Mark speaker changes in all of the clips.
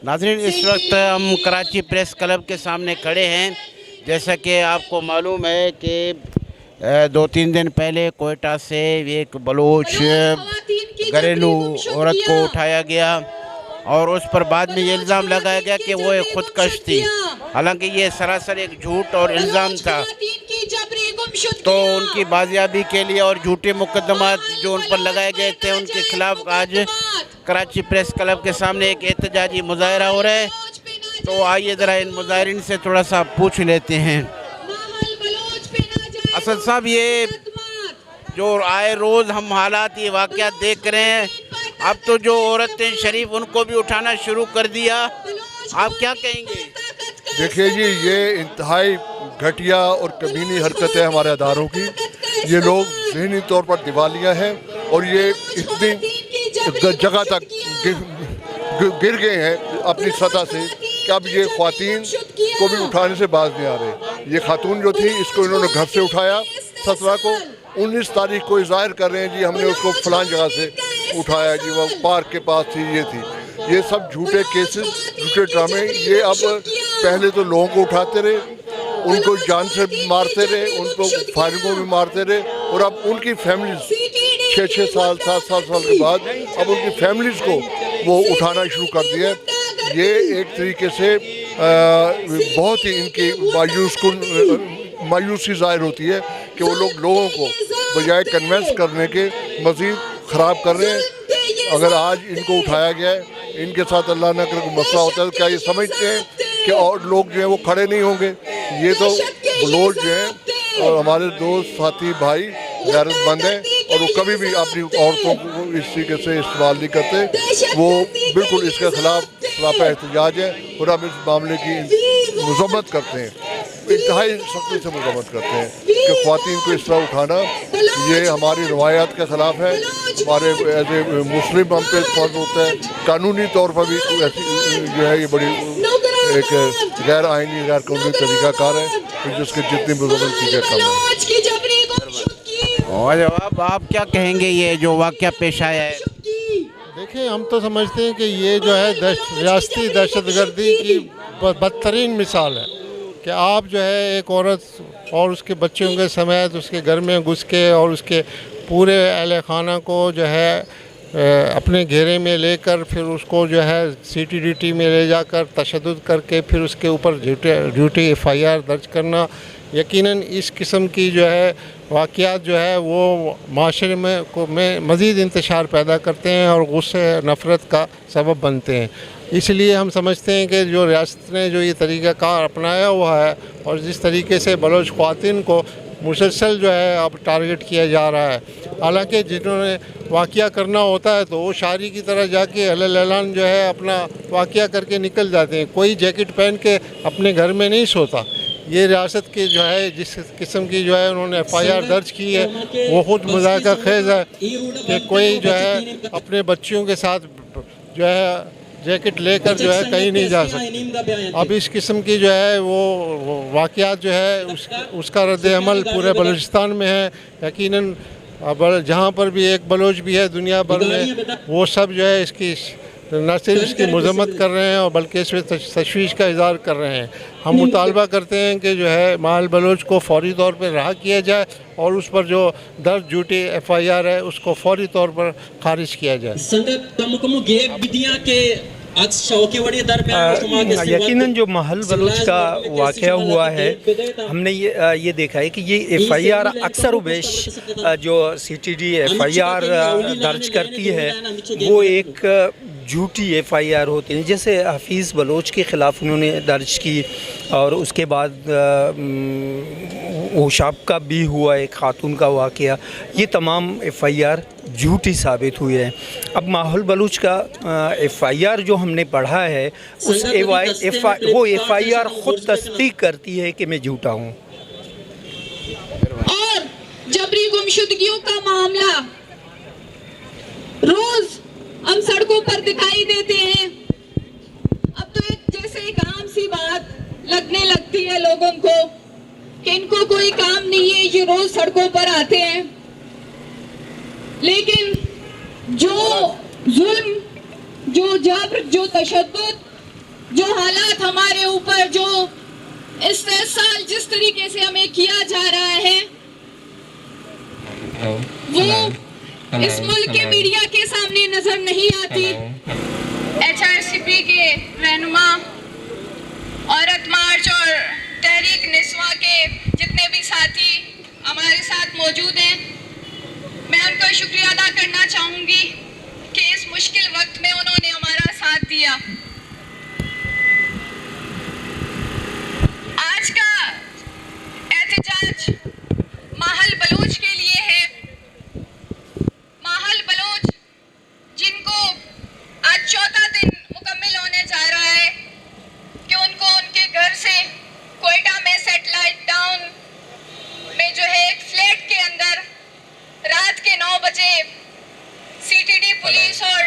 Speaker 1: नाज़रीन, इस वक्त हम कराची प्रेस क्लब के सामने खड़े हैं। जैसा कि आपको मालूम है कि 2-3 दिन पहले कोयटा से एक बलोच घरेलू औरत को उठाया गया और उस पर बाद में ये इल्ज़ाम लगाया गया कि वो एक खुदकश थी। हालांकि ये सरासर एक झूठ और इल्ज़ाम था। तो उनकी बाजियाबी के लिए और झूठे मुकदमात जो उन पर लगाए गए थे, उनके खिलाफ आज कराची प्रेस क्लब के सामने एक एहतजाजी मुजाहरा हो रहा है। तो आइए ज़रा इन मुजाहरीन से थोड़ा सा पूछ लेते हैं। असद साहब, ये जो आए रोज़ हम हालात ये वाक़यात देख रहे हैं, अब तो जो औरतें शरीफ उनको भी उठाना शुरू कर दिया, आप क्या कहेंगे?
Speaker 2: देखिए जी, ये इंतहाई घटिया और कमीनी हरकत है हमारे अदारों की। ये लोग ज़हनी तौर पर दिवालिया हैं और ये इतनी जगह तक गिर गए हैं अपनी सतह से कि अब ये ख़वातीन को भी उठाने से बाज नहीं आ रहे। ये खातून जो थी, इसको इन्होंने घर से उठाया 17 को, 19 तारीख को ज़ाहिर कर रहे हैं जी हमने उसको फ़लान जगह से उठाया जी, वो पार्क के पास थी, ये थी। ये सब झूठे केसेस, झूठे ड्रामे। ये अब पहले तो लोगों को उठाते रहे, उनको जान से मारते रहे, उनको फायरिंगों में मारते रहे और अब उनकी फैमिलीज 6-6 साल 7-7 साल के बाद अब उनकी फैमिलीज़ को वो उठाना शुरू कर दिया। ये एक तरीके से बहुत ही इनकी मायूसी ज़ाहिर होती है कि वो लोगों को बजाय कन्वेंस करने के मज़ीद ख़राब कर रहे हैं। अगर आज इनको उठाया गया है, इनके साथ अल्लाह न करे कोई मसला होता है, तो क्या ये समझते हैं कि और लोग जो हैं वो खड़े नहीं होंगे? ये तो बलोच जो हैं और हमारे दोस्त साथी भाई गैरतमंद हैं और वो कभी भी अपनी औरतों को इस तरीके से इस्तेमाल नहीं करते। वो बिल्कुल इसके ख़िलाफ़ सरापा एहतजाज है और हम इस मामले की मज़म्मत करते हैं, इंतहाई सख्ती से मज़म्मत करते हैं कि ख़वातीन को इस तरह उठाना ये हमारी रवायात के ख़िलाफ़ है। हमारे एज ए मुस्लिम हम पे फर्ज होता है, कानूनी तौर पर भी ऐसी जो है ये बड़ी एक गैर आइनी गैर कानूनी तरीक़ाकार है जिसके जितनी मज़म्मत की कम है।
Speaker 1: और अब आप क्या कहेंगे ये जो वाक़या पेश आया है?
Speaker 3: देखिए, हम तो समझते हैं कि ये जो है रियासती दहशतगर्दी की बदतरीन मिसाल है कि आप जो है एक औरत और उसके बच्चों के समेत उसके घर में घुस के और उसके पूरे अहले खाना को जो है अपने घेरे में लेकर फिर उसको जो है CTDT में ले जाकर तशद्दुद करके फिर उसके ऊपर झूठी FIR दर्ज करना, यकीनन इस किस्म की जो है वाक़यात जो है वो माशरे में मज़ीद इंतशार पैदा करते हैं और गुस्से नफ़रत का सबब बनते हैं। इसलिए हम समझते हैं कि जो रियासत ने जो ये तरीक़ाकार अपनाया हुआ है और जिस तरीके से बलोच ख़वातीन को मुसलसल जो है अब टारगेट किया जा रहा है, हालांकि जिन्होंने वाक़या करना होता है तो वो शायरी की तरह जाके ऐलान जो है अपना वाक़या करके निकल जाते हैं। कोई जैकेट पहन के अपने घर में नहीं सोता। ये रियासत के जो है जिस किस्म की जो है उन्होंने FIR दर्ज की है वो ख़ुद मज़ाक़ खेज़ है कि कोई जो है अपने बच्चियों के साथ जो है जैकेट लेकर जो है कहीं नहीं जा सकते। अब इस किस्म की जो है वो वाक़यात जो है उसका रद्द-ए-अमल पूरे बलूचिस्तान में है। यकीनन अब जहाँ पर भी एक बलोच भी है दुनिया भर में, वो सब जो है इसकी न सिर्फ इसकी मज़म्मत कर रहे हैं और बल्कि इस पर तशवीश का इज़हार कर रहे हैं। हम मुतालबा करते हैं कि जो है माल बलोच को फ़ौरी तौर पर रहा किया जाए और उस पर जो दर्ज झूठी FIR है उसको फ़ौरी तौर पर खारिज किया जाए।
Speaker 4: यकीनन जो महल बलूच का वाक़या हुआ है, हमने ये देखा है कि ये FIR अक्सर उबेश जो CTD FIR दर्ज करती है वो एक झूठी FIR होती है। जैसे हफीज़ बलोच के ख़िलाफ़ उन्होंने दर्ज की और उसके बाद ओशाब का भी हुआ एक खातून का वाक़या, ये तमाम FIR झूठी साबित हुई है। अब माहौल बलूच का FIR जो हमने पढ़ा है उस वो FIR ख़ुद तस्दीक करती है कि मैं झूठा हूँ।
Speaker 5: और जबरी गुमशुदगियों का मामला रोज़ हम सड़कों पर दिखाई देते हैं। अब तो एक जैसे एक आम सी बात लगने लगती है लोगों को कि इनको कोई काम नहीं है, ये रोज सड़कों पर आते हैं। लेकिन जो जुल्म, जो जबर, जो तशद्दुद, जो हालात हमारे ऊपर, जो इस्तेसाल जिस तरीके से हमें किया जा रहा है, वो इस मुल्क के मीडिया के सामने नजर नहीं आती। HRCP के रहनुमा, औरत मार्च और तहरीक निस्वा के जितने भी साथी हमारे साथ मौजूद हैं, मैं उनका शुक्रिया अदा करना चाहूँगी कि इस मुश्किल वक्त में उन्होंने हमारा साथ दिया। आज का एहतजाज माहल बलोच के लिए है। माहल बलोच जिनको आज चौथा दिन मुकम्मिल होने जा रहा है कि उनको उनके घर से कोयटा में सैटेलाइट टाउन में जो है एक फ्लैट के अंदर रात के 9 बजे CTD पुलिस और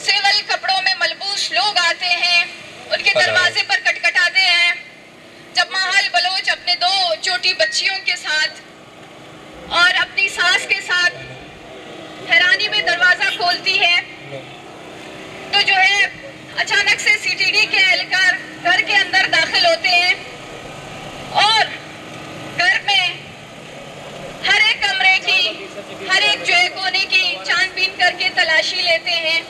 Speaker 5: सिविल कपड़ों में मलबूस लोग आते हैं, उनके दरवाजे पर खटखटाते हैं। जब माहल बलोच अपने 2 छोटी बच्चियों के साथ और अपनी सास के साथ हैरानी में दरवाजा खोलती है तो जो है अचानक से CTD के एहलकार घर के अंदर दाखिल होते हैं और घर में हर एक कमरे की, हर एक जो है कोने की छानबीन करके तलाशी लेते हैं।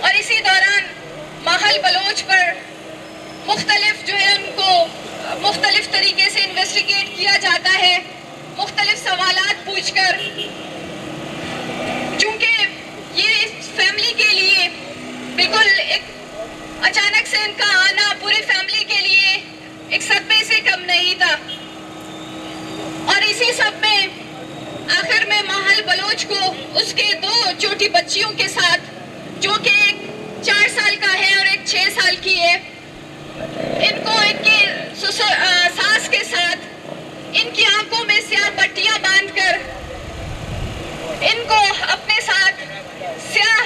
Speaker 5: और इसी दौरान माहल बलोच पर मुख्तलिफ जो है उनको मुख्तलिफ तरीके से इन्वेस्टिगेट किया जाता है, मुख्तलिफ सवालात पूछकर। चूँकि ये फैमिली के लिए बिल्कुल एक अचानक से इनका आना पूरी फैमिली के लिए एक सदमे से कम नहीं था। और इसी सब में आखिर में माहल बलोच को उसके 2 छोटी बच्चियों के साथ, जो कि एक 4 साल का है और एक 6 साल की है, इनको इनकी सास के साथ इनकी आंखों में स्याह पट्टियां बांधकर इनको अपने साथ स्याह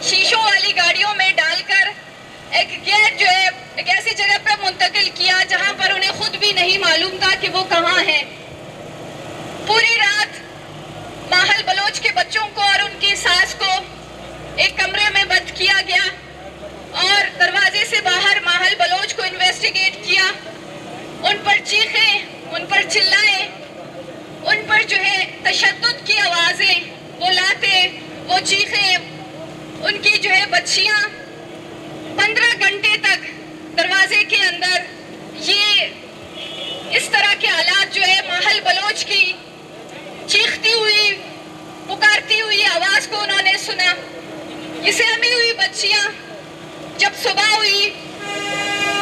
Speaker 5: शीशों वाली गाड़ियों में डालकर एक गैर जो है एक ऐसी जगह पर मुंतकिल किया जहां पर उन्हें खुद भी नहीं मालूम था कि वो कहां है। पूरी रात माहल बलोच के बच्चों को और उनकी सास को एक कमरे में बंद किया गया और दरवाजे से बाहर माहल बलोच को इन्वेस्टिगेट किया। उन पर चीखे, उन पर चिल्लाए, उन पर जो है तशद्दुद की आवाजें, वो लाते, वो चीखे, उनकी जो है बच्चियां 15 घंटे तक दरवाजे के अंदर ये इस तरह के हालात जो है माहल बलोच की चीखती हुई, पुकारती हुई आवाज को उन्होंने सुना। ये सहमी हुई बच्चियां जब सुबह हुई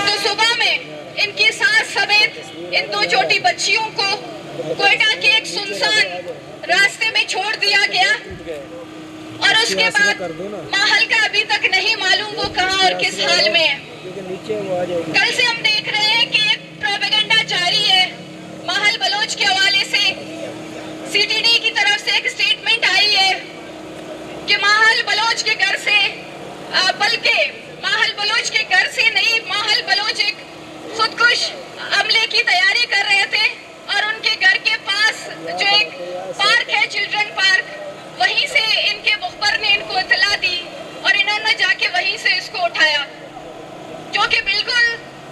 Speaker 5: तो सुबह में इनकी सास समेत इन 2 छोटी बच्चियों को कोयटा के एक सुनसान रास्ते में छोड़ दिया गया और उसके बाद माहल का अभी तक नहीं मालूम वो कहां और किस हाल में है। कल से हम देख रहे हैं कि एक प्रोपेगेंडा जारी है माहल बलोच के हवाले से। CTD की तरफ से एक स्टेटमेंट आई है कि माहल बलोच के घर से, बल्कि माहल बलोच के घर से नहीं, माहल बलोच एक खुदकुश हमले की तैयारी कर रहे थे और उनके घर के पास जो एक पार्क है, चिल्ड्रन पार्क, वहीं से इनके मुखबर ने इनको इतला दी और इन्होंने जाके वहीं से इसको उठाया, जो कि बिल्कुल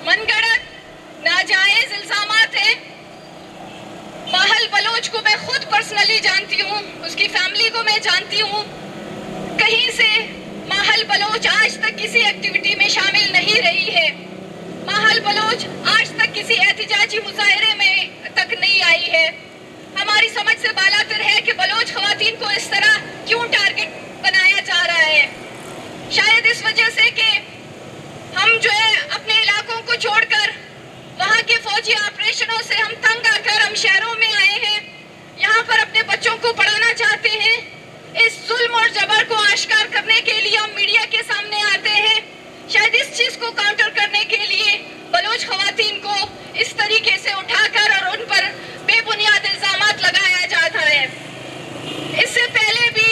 Speaker 5: मनगढ़ंत नाजायज इल्जामात है। माहल बलोच को मैं खुद पर्सनली जानती हूँ, उसकी फैमिली को मैं जानती हूँ। कहीं से माहल बलोच आज तक किसी एक्टिविटी में शामिल नहीं रही है। माहल बलोच आज तक किसी एहतजाजी मुजाहरे में तक नहीं आई है। हमारी समझ से बालातर है कि बलोच खवातीन को इस तरह क्यों टारगेट बनाया जा रहा है। शायद इस वजह से कि हम जो है अपने इलाकों को छोड़कर वहाँ के फौजी ऑपरेशनों से हम तंग आकर हम शहरों में आए हैं, यहाँ पर अपने बच्चों को पढ़ाना चाहते हैं। इस जुल्म और जबर को आश्कार करने के लिए हम मीडिया के सामने आते हैं। शायद इस चीज को काउंटर करने के लिए बलोच खवातीन को इस तरीके से उठाकर और उन पर बेबुनियाद इल्जामात लगाया जाता है। इससे पहले भी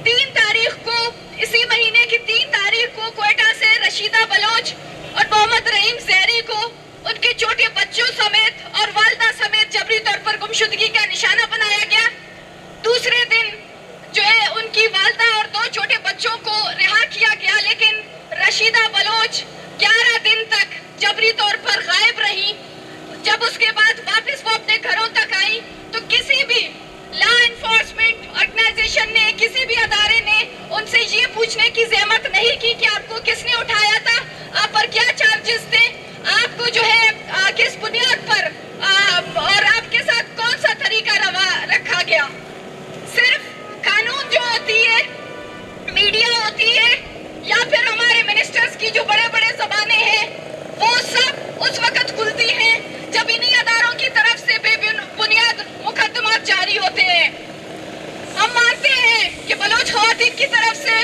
Speaker 5: 3 तारीख को, इसी महीने की 3 तारीख को कोयटा से रशीदा बलोच और मोहम्मद रहीम जहरी को उनके छोटे बच्चों समेत और वालदा समेत जबरी तौर पर गुमशुदगी का निशाना बनाया गया। दूसरे दिन जो है उनकी वालदा और 2 छोटे बच्चों बलोच 11 दिन तक जबरी तौर पर गायब रही। जब उसके बाद वापस वो अपने घरों तक आई तो किसी भी लॉ एनफोर्समेंट ऑर्गेनाइजेशन ने, किसी भी अदारे ने उनसे ये पूछने की जहमत नहीं की कि आपको किसने उठाया था, आप पर क्या चार्जेस थे, आपको जो है किस बुनियाद पर और आपके साथ कौन सा तरीका रखा गया। सिर्फ कानून जो होती है, मीडिया होती है, या फिर हमारे मिनिस्टर्स की जो बड़े बड़े ज़बानें हैं, वो सब उस वक्त खुलती हैं जब इन्हीं अदारों की तरफ से बेबुनियाद मुकदमात जारी होते हैं। हम मानते हैं कि बलोच खवातीन की तरफ से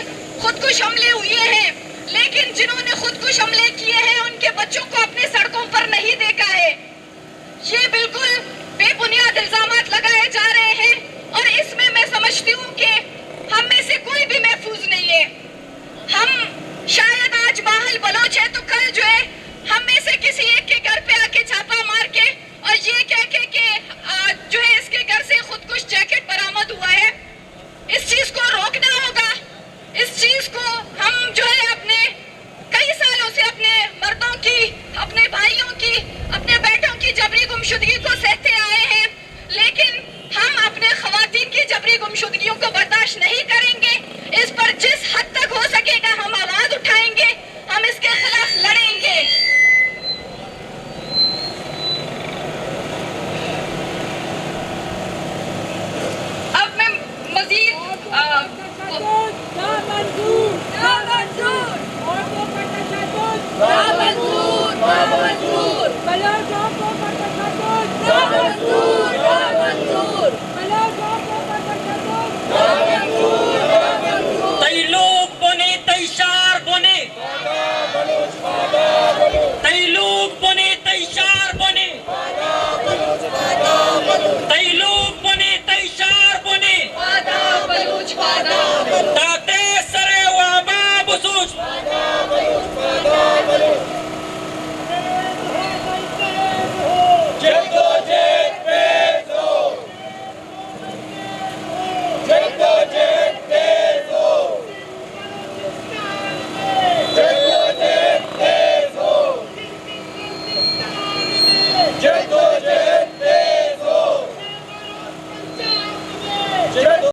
Speaker 5: खुदकुश हमले हुए हैं, लेकिन जिन्होंने खुदकुश हमले किए हैं उनके बच्चों को अपने सड़कों पर नहीं देखा है। ये बिल्कुल बेबुनियाद इल्जामात लगाए जा रहे हैं और इसमें मैं समझती हूँ कि हम में से कोई भी महफूज नहीं है। हम शायद आज माहल बलोच है तो कल जो है हम में से किसी एक के घर पे आके छापा मार के और ये कह के जो है इसके घर से खुदकुश जैकेट बरामद हुआ है। इस चीज को रोकना होगा। इस चीज को हम जो है अपने कई सालों से अपने मर्दों की, अपने भाइयों की, अपने बेटों की जबरी गुमशुदगी को सहते आए हैं, लेकिन हम अपने खवातीन की जबरी गुमशुदगियों को बर्दाश्त नहीं करेंगे।